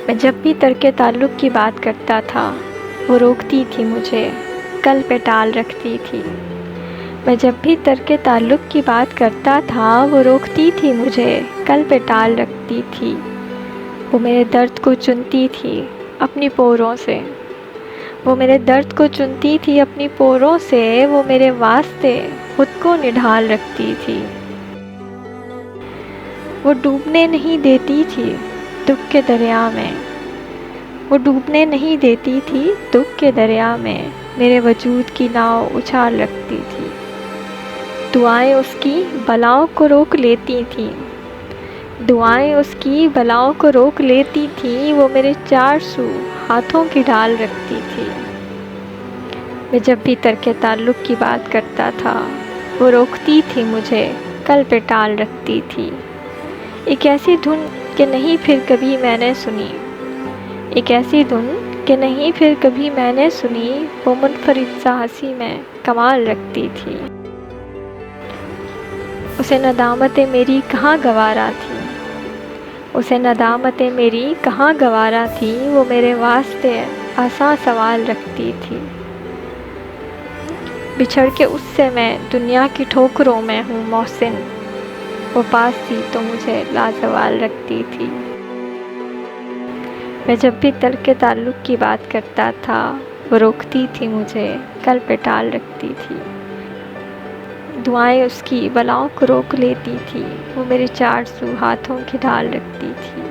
میں جب بھی ترک تعلق کی بات کرتا تھا وہ روکتی تھی مجھے، کل پہ ٹال رکھتی تھی۔ میں جب بھی ترک تعلق کی بات کرتا تھا وہ روکتی تھی مجھے، کل پہ ٹال رکھتی تھی۔ وہ میرے درد کو چنتی تھی اپنی پوروں سے، وہ میرے درد کو چنتی تھی اپنی پوروں سے، وہ میرے واسطے خود کو نڈھال رکھتی تھی۔ وہ ڈوبنے نہیں دیتی تھی دکھ کے دریا میں، وہ ڈوبنے نہیں دیتی تھی دکھ کے دریا میں، میرے وجود کی ناؤ اچھال رکھتی تھی۔ دعائیں اس کی بلاؤں کو روک لیتی تھیں، دعائیں اس کی بلاؤں کو روک لیتی تھیں، وہ میرے چار سو ہاتھوں کی ڈھال رکھتی تھی۔ میں جب بھی ترک تعلق کی بات کرتا تھا وہ روکتی تھی مجھے، کل پہ ٹال رکھتی تھی۔ ایک ایسی دھن کہ نہیں پھر کبھی میں نے سنی، ایک ایسی دھن کہ نہیں پھر کبھی میں نے سنی، وہ منفرد سا ہنسی میں کمال رکھتی تھی۔ اسے ندامتیں میری کہاں گوارا تھی، اسے ندامتیں میری کہاں گوارا تھی، وہ میرے واسطے آساں سوال رکھتی تھی۔ بچھڑ کے اس سے میں دنیا کی ٹھوکروں میں ہوں محسن، وہ پاس تھی تو مجھے لازوال رکھتی تھی۔ میں جب بھی ترک تعلق کی بات کرتا تھا وہ روکتی تھی مجھے، کل پہ ٹال رکھتی تھی۔ دعائیں اس کی بلاؤں کو روک لیتی تھی، وہ میرے چار سو ہاتھوں کی ڈھال رکھتی تھی۔